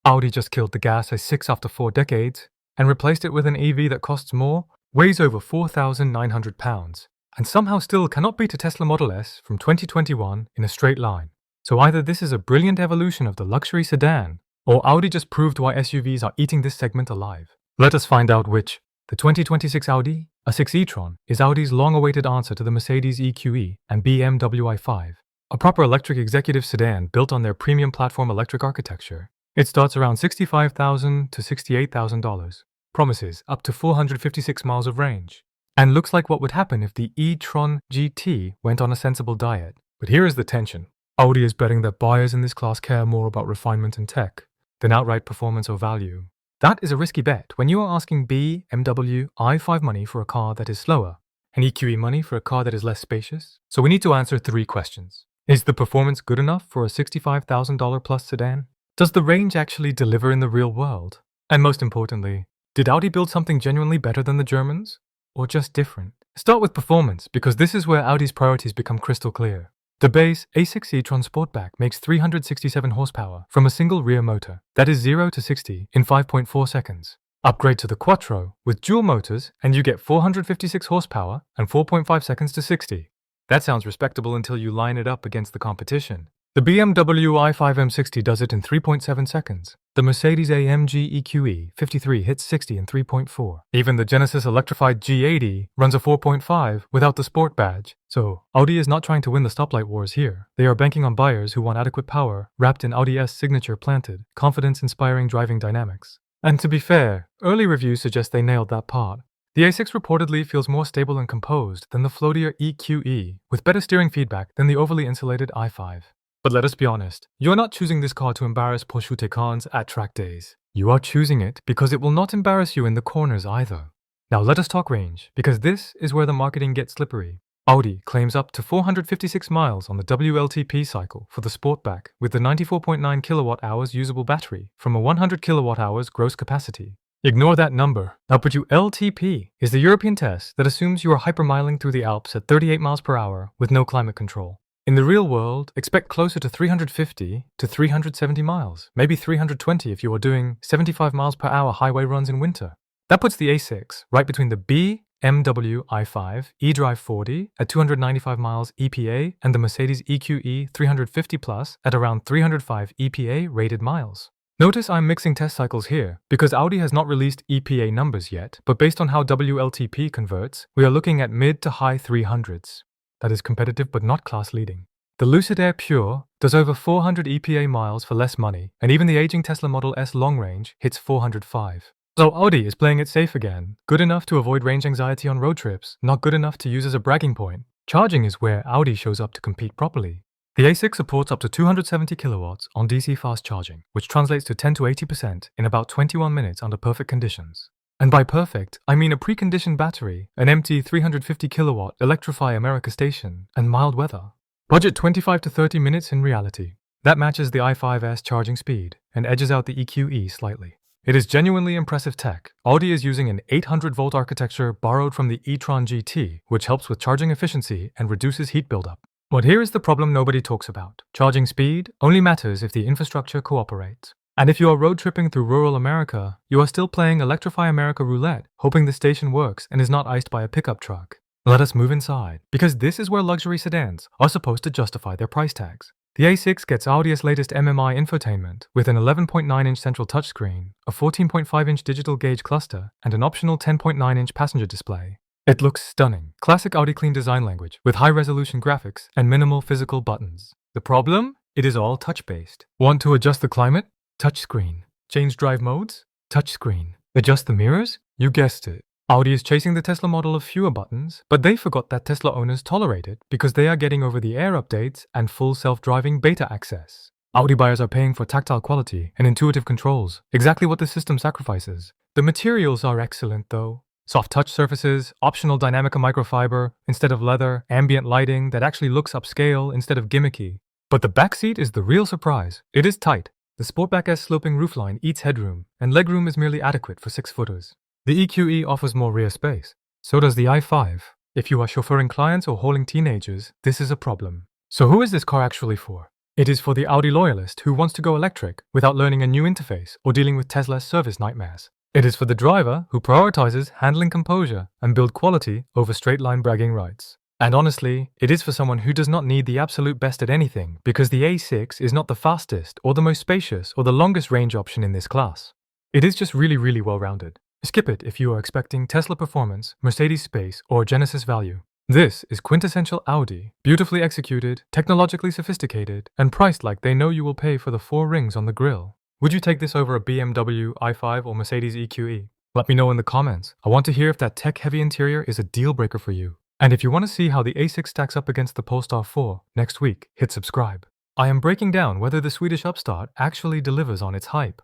Audi just killed the gas A6 after 4 decades and replaced it with an EV that costs more, weighs over 4,900 pounds, and somehow still cannot beat a Tesla Model S from 2021 in a straight line. So either this is a brilliant evolution of the luxury sedan, or Audi just proved why SUVs are eating this segment alive. Let us find out which. The 2026 Audi A6 e-tron is Audi's long-awaited answer to the Mercedes EQE and BMW i5, a proper electric executive sedan built on their premium platform electric architecture. It starts around $65,000 to $68,000, promises up to 456 miles of range, and looks like what would happen if the e-tron GT went on a sensible diet. But here is the tension. Audi is betting that buyers in this class care more about refinement and tech than outright performance or value. That is a risky bet when you are asking BMW i5 money for a car that is slower, and EQE money for a car that is less spacious. So we need to answer 3 questions. Is the performance good enough for a $65,000 plus sedan? Does the range actually deliver in the real world? And most importantly, did Audi build something genuinely better than the Germans? Or just different? Start with performance, because this is where Audi's priorities become crystal clear. The base A6 e-tron Sportback makes 367 horsepower from a single rear motor, that is 0 to 60 in 5.4 seconds. Upgrade to the Quattro with dual motors and you get 456 horsepower and 4.5 seconds to 60. That sounds respectable until you line it up against the competition. The BMW i5 M60 does it in 3.7 seconds. The Mercedes-AMG EQE 53 hits 60 in 3.4. Even the Genesis electrified G80 runs a 4.5 without the Sport badge. So, Audi is not trying to win the stoplight wars here. They are banking on buyers who want adequate power, wrapped in Audi S signature planted, confidence-inspiring driving dynamics. And to be fair, early reviews suggest they nailed that part. The A6 reportedly feels more stable and composed than the floatier EQE, with better steering feedback than the overly insulated i5. But let us be honest, you're not choosing this car to embarrass Porsche Taycans at track days. You are choosing it because it will not embarrass you in the corners either. Now let us talk range, because this is where the marketing gets slippery. Audi claims up to 456 miles on the WLTP cycle for the Sportback with the 94.9 kilowatt-hours usable battery from a 100 kilowatt-hours gross capacity. Ignore that number. WLTP is the European test that assumes you are hypermiling through the Alps at 38 miles per hour with no climate control. In the real world, expect closer to 350 to 370 miles, maybe 320 if you are doing 75 miles per hour highway runs in winter. That puts the A6 right between the BMW i5 eDrive 40 at 295 miles EPA and the Mercedes EQE 350 Plus at around 305 EPA rated miles. Notice I'm mixing test cycles here because Audi has not released EPA numbers yet, but based on how WLTP converts, we are looking at mid to high 300s. That is competitive but not class-leading. The Lucid Air Pure does over 400 EPA miles for less money, and even the aging Tesla Model S long range hits 405. So Audi is playing it safe again, good enough to avoid range anxiety on road trips, not good enough to use as a bragging point. Charging is where Audi shows up to compete properly. The A6 supports up to 270 kilowatts on DC fast charging, which translates to 10 to 80% in about 21 minutes under perfect conditions. And by perfect, I mean a preconditioned battery, an empty 350 kilowatt Electrify America station, and mild weather. Budget 25 to 30 minutes in reality. That matches the i5's charging speed and edges out the EQE slightly. It is genuinely impressive tech. Audi is using an 800-volt architecture borrowed from the e-tron GT, which helps with charging efficiency and reduces heat buildup. But here is the problem nobody talks about. Charging speed only matters if the infrastructure cooperates. And if you are road tripping through rural America, you are still playing Electrify America roulette, hoping the station works and is not iced by a pickup truck. Let us move inside, because this is where luxury sedans are supposed to justify their price tags. The A6 gets Audi's latest MMI infotainment with an 11.9-inch central touchscreen, a 14.5-inch digital gauge cluster, and an optional 10.9-inch passenger display. It looks stunning, classic Audi clean design language with high-resolution graphics and minimal physical buttons. The problem? It is all touch-based. Want to adjust the climate? Touchscreen. Change drive modes? Touchscreen. Adjust the mirrors? You guessed it. Audi is chasing the Tesla model of fewer buttons, but they forgot that Tesla owners tolerate it because they are getting over-the-air updates and full self-driving beta access. Audi buyers are paying for tactile quality and intuitive controls, exactly what the system sacrifices. The materials are excellent though. Soft touch surfaces, optional dynamic microfiber instead of leather, ambient lighting that actually looks upscale instead of gimmicky. But the backseat is the real surprise. It is tight. The Sportback's sloping roofline eats headroom, and legroom is merely adequate for 6-footers. The EQE offers more rear space. So does the i5. If you are chauffeuring clients or hauling teenagers, this is a problem. So who is this car actually for? It is for the Audi loyalist who wants to go electric without learning a new interface or dealing with Tesla's service nightmares. It is for the driver who prioritizes handling composure and build quality over straight-line bragging rights. And honestly, it is for someone who does not need the absolute best at anything because the A6 is not the fastest or the most spacious or the longest range option in this class. It is just really well-rounded. Skip it if you are expecting Tesla performance, Mercedes space, or Genesis value. This is quintessential Audi, beautifully executed, technologically sophisticated, and priced like they know you will pay for the 4 rings on the grille. Would you take this over a BMW i5 or Mercedes EQE? Let me know in the comments. I want to hear if that tech-heavy interior is a deal breaker for you. And if you want to see how the A6 stacks up against the Polestar 4 next week, hit subscribe. I am breaking down whether the Swedish upstart actually delivers on its hype.